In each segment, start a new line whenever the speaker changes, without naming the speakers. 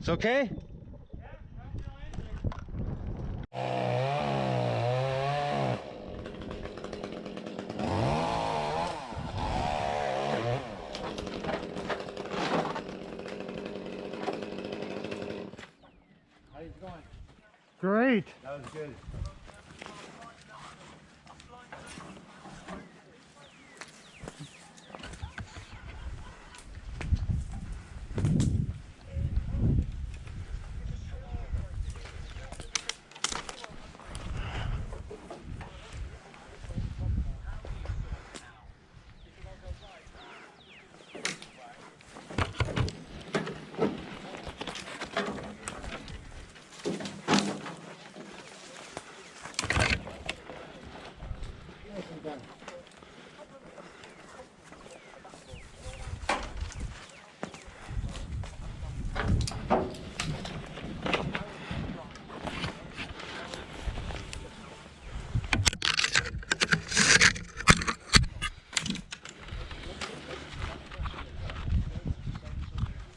It's okay?
How's it going?
Great.
That was good.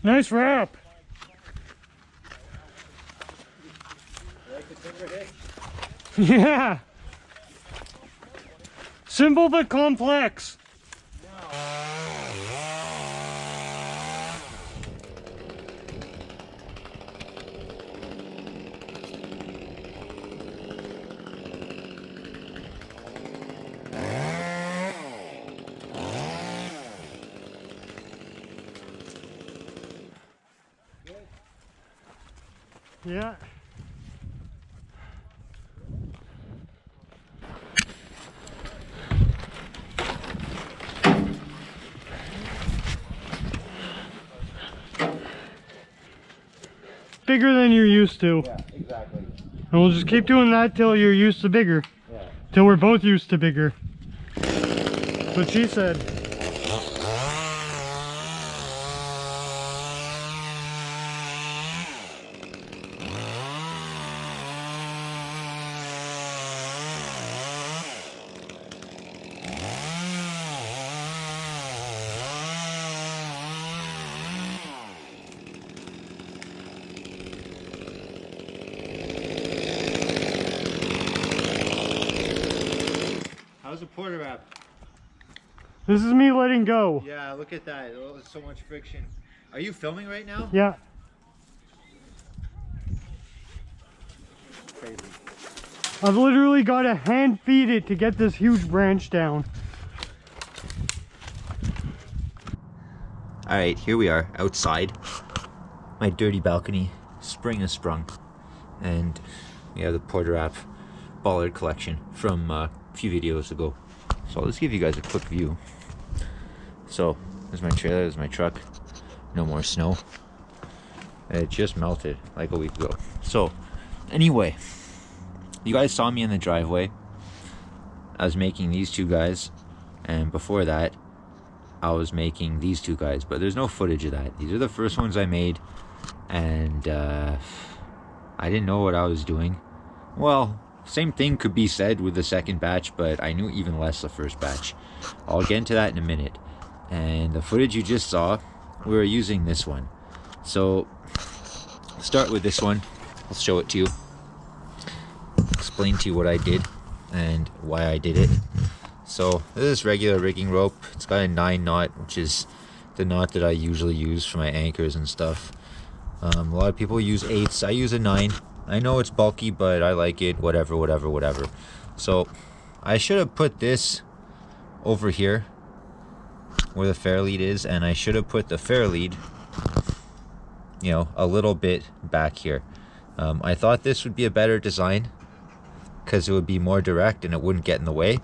Nice wrap. Yeah. Simple but complex. Yeah. Bigger than you're used to.
Yeah, exactly.
And we'll just keep doing that till you're used to bigger.
Yeah.
Till we're both used to bigger. That's what she said.
How's the Portawrap?
This is me letting go.
Yeah, look at that. Oh, there's so much friction. Are you filming right now?
Yeah.
Crazy.
I've literally got to hand feed it to get this huge branch down.
Alright, here we are outside my dirty balcony. Spring has sprung, and we have the Portawrap bollard collection from a few videos ago. So let's give you guys a quick view. So there's my trailer, there's my truck. No more snow. It just melted like a week ago. So anyway, you guys saw me in the driveway. I was making these two guys, and before that I was making these two guys, but there's no footage of that. These are the first ones I made, and I didn't know what I was doing. Well, same thing could be said with the second batch, but I knew even less the first batch. I'll get into that in a minute. And the footage you just saw, we were using this one. So start with this one. I'll show it to you, explain to you what I did and why I did it. So this is regular rigging rope. It's got a 9 knot, which is the knot that I usually use for my anchors and stuff. A lot of people use 8s. I use a 9. I know it's bulky, but I like it. Whatever. So I should have put this over here where the fair lead is, and I should have put the fair lead, you know, a little bit back here. I thought this would be a better design because it would be more direct and it wouldn't get in the way.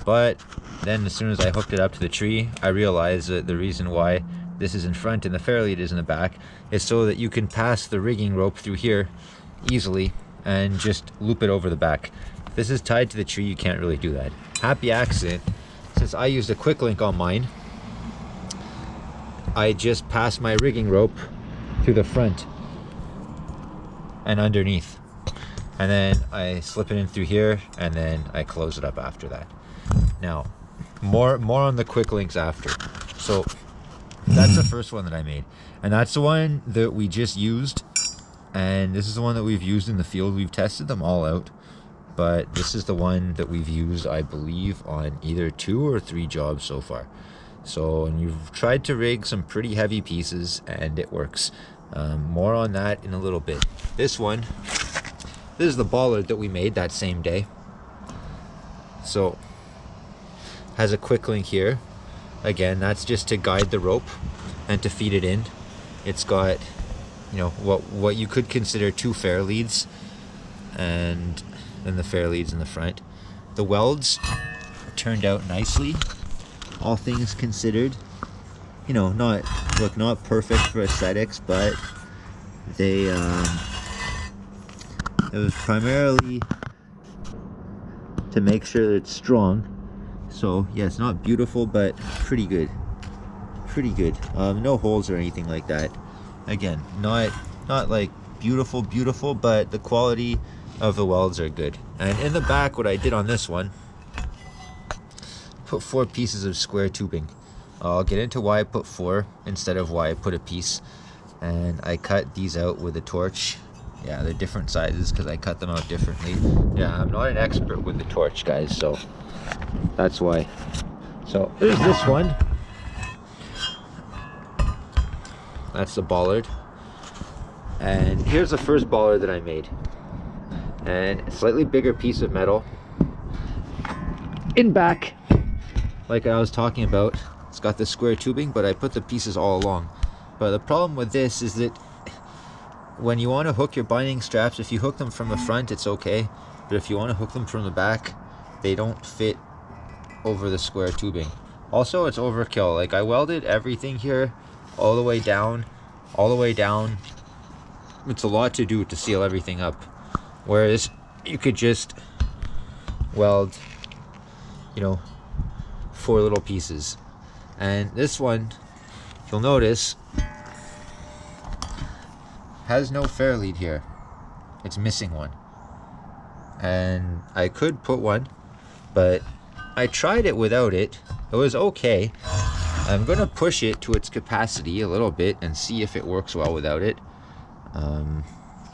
But then as soon as I hooked it up to the tree, I realized that the reason why this is in front and the fair lead is in the back is so that you can pass the rigging rope through here easily and just loop it over the back. If this is tied to the tree, you can't really do that. Happy accident, since I used a quick link on mine, I just passed my rigging rope through the front and underneath, and then I slip it in through here, and then I close it up after that. Now more on the quick links after. So that's the first one that I made, and that's the one that we just used and this is the one that we've used in the field. We've tested them all out, but this is the one that we've used, I believe, on either 2 or 3 jobs so far. So, and we've tried to rig some pretty heavy pieces, and it works. More on that in a little bit. This is the bollard that we made that same day. So, has a quick link here. Again, that's just to guide the rope and to feed it in. It's got, you know, what you could consider 2 fair leads, and then the fair leads in the front. The welds turned out nicely, all things considered. You know, not perfect for aesthetics, but they it was primarily to make sure that it's strong. So yeah, it's not beautiful, but pretty good. No holes or anything like that. Again, not like beautiful, but the quality of the welds are good. And in the back, what I did on this one, put 4 pieces of square tubing. I'll get into why I put 4 instead of why I put a piece. And I cut these out with a torch. Yeah, they're different sizes because I cut them out differently. Yeah, I'm not an expert with the torch, guys, so that's why. So there's this one. That's the bollard. And here's the first bollard that I made. And a slightly bigger piece of metal. In back, like I was talking about, it's got the square tubing, but I put the pieces all along. But the problem with this is that when you want to hook your binding straps, if you hook them from the front, it's okay. But if you want to hook them from the back, they don't fit over the square tubing. Also, it's overkill. Like, I welded everything here all the way down. It's a lot to do to seal everything up. Whereas you could just weld, you know, 4 little pieces. And this one, you'll notice, has no fair lead here. It's missing one. And I could put one, but I tried it without it. It was okay. I'm gonna push it to its capacity a little bit and see if it works well without it.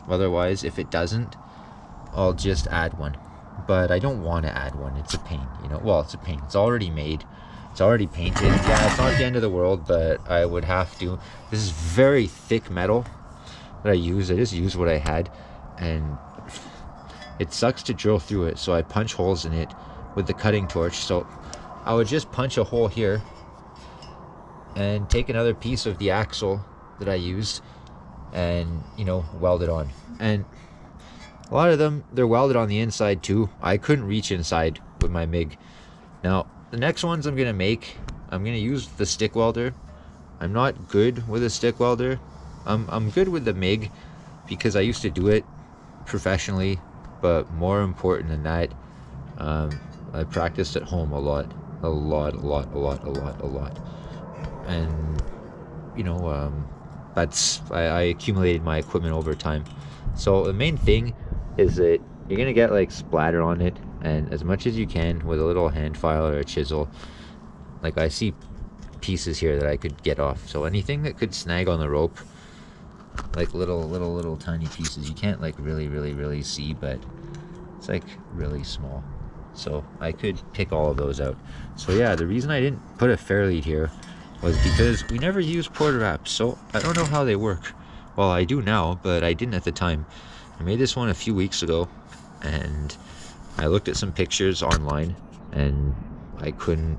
Otherwise, if it doesn't, I'll just add one. But I don't want to add one. It's a pain, you know. Well, it's a pain. It's already made. It's already painted. Yeah, it's not the end of the world, but I would have to. This is very thick metal that I use. I just used what I had, and it sucks to drill through it, so I punch holes in it with the cutting torch. So I would just punch a hole here and take another piece of the axle that I used and, you know, weld it on. And a lot of them, they're welded on the inside too. I couldn't reach inside with my MIG. Now, the next ones I'm gonna make, I'm gonna use the stick welder. I'm not good with a stick welder. I'm good with the MIG because I used to do it professionally, but more important than that, I practiced at home a lot. And, you know, I accumulated my equipment over time. So the main thing is that you're gonna get like splatter on it, and as much as you can with a little hand file or a chisel. Like, I see pieces here that I could get off, so anything that could snag on the rope, like little tiny pieces, you can't like really see, but it's like really small, so I could pick all of those out. So yeah, the reason I didn't put a fair lead here was because we never used Portawraps, so I don't know how they work. Well, I do now, but I didn't at the time. I made this one a few weeks ago, and I looked at some pictures online, and I couldn't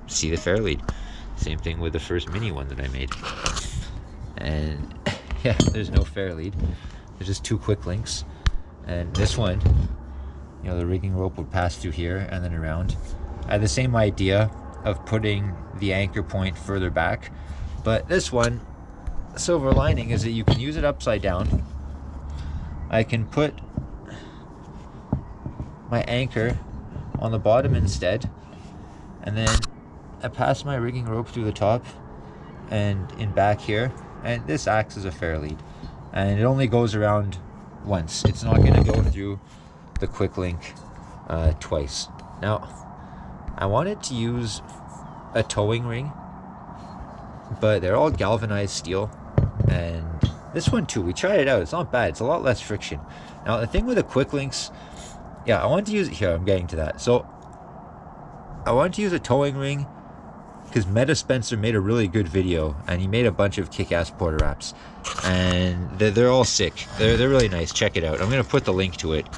see the fair lead. Same thing with the first mini one that I made. And yeah, there's no fair lead. There's just 2 quick links. And this one, you know, the rigging rope would pass through here and then around. I had the same idea of putting the anchor point further back, but this one, the silver lining is that you can use it upside down. I can put my anchor on the bottom instead, and then I pass my rigging rope through the top and in back here, and this acts as a fair lead, and it only goes around once. It's not going to go through the quick link twice. Now, I wanted to use a towing ring, but they're all galvanized steel, and This one too, we tried it out. It's not bad. It's a lot less friction. Now the thing with the quick links, yeah, I want to use it here. I'm getting to that. So I wanted to use a towing ring because Metaspencer made a really good video, and he made a bunch of kick-ass Portawraps, and they're all sick. They're really nice. Check it out. I'm gonna put the link to it.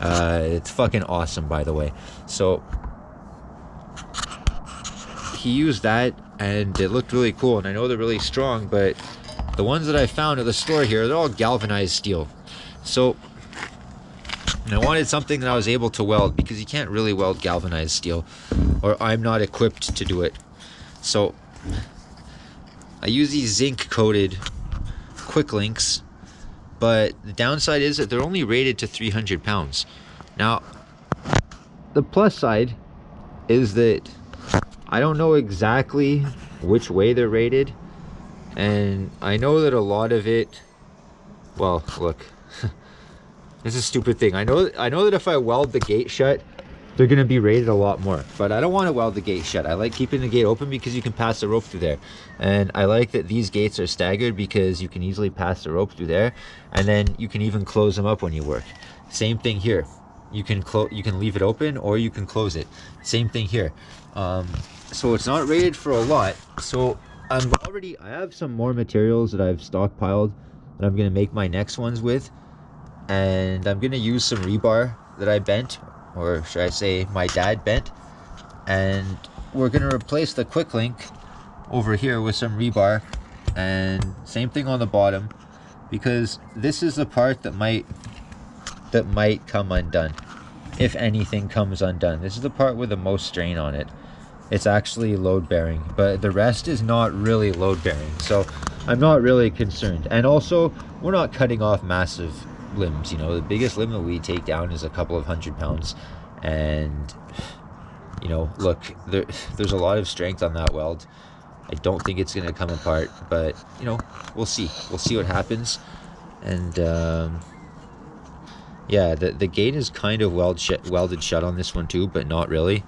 It's fucking awesome, by the way. So he used that, and it looked really cool. And I know they're really strong, but the ones that I found at the store here, they're all galvanized steel. So I wanted something that I was able to weld, because you can't really weld galvanized steel, or I'm not equipped to do it. So I use these zinc coated quick links, but the downside is that they're only rated to 300 pounds. Now the plus side is that I don't know exactly which way they're rated, and I know that a lot of it, well, look, this is a stupid thing. I know that if I weld the gate shut, they're going to be rated a lot more, but I don't want to weld the gate shut. I like keeping the gate open because you can pass the rope through there, and I like that these gates are staggered because you can easily pass the rope through there, and then you can even close them up when you work. Same thing here. You can leave it open, or you can close it. Same thing here. So it's not rated for a lot. So I have some more materials that I've stockpiled that I'm going to make my next ones with, and I'm going to use some rebar that I bent, or should I say my dad bent, and we're going to replace the quick link over here with some rebar, and same thing on the bottom, because this is the part that might come undone, if anything comes undone. This is the part with the most strain on it. It's actually load bearing, but the rest is not really load bearing, so I'm not really concerned. And also, we're not cutting off massive limbs. You know, the biggest limb that we take down is a couple of 100 pounds, and you know, look, there's a lot of strength on that weld. I don't think it's going to come apart, but you know, we'll see what happens. And yeah, the gate is kind of welded shut on this one too, but not really.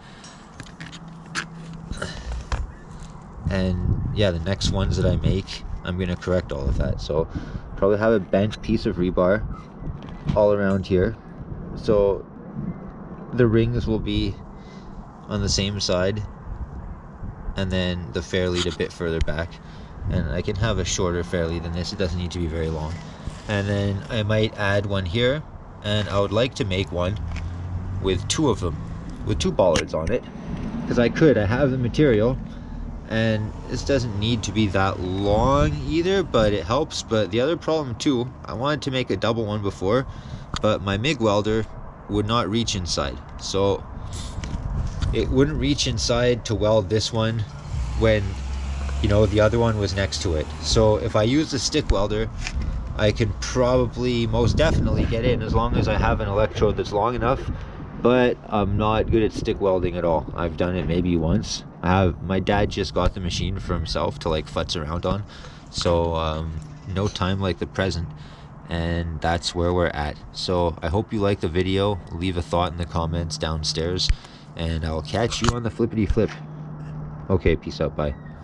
And yeah, the next ones that I make, I'm going to correct all of that. So probably have a bent piece of rebar all around here, so the rings will be on the same side, and then the fair lead a bit further back, and I can have a shorter fair lead than this. It doesn't need to be very long. And then I might add one here, and I would like to make one with two of them, with two bollards on it, because I have the material, and this doesn't need to be that long either, but it helps. But the other problem too, I wanted to make a double one before, but my MIG welder would not reach inside, so it wouldn't reach inside to weld this one when, you know, the other one was next to it. So if I use the stick welder, I can probably most definitely get in, as long as I have an electrode that's long enough. But I'm not good at stick welding at all. I've done it maybe once. My dad just got the machine for himself to like futz around on, so no time like the present, and that's where we're at. So I hope you like the video. Leave a thought in the comments downstairs, and I'll catch you on the flippity flip. Okay, peace out, bye.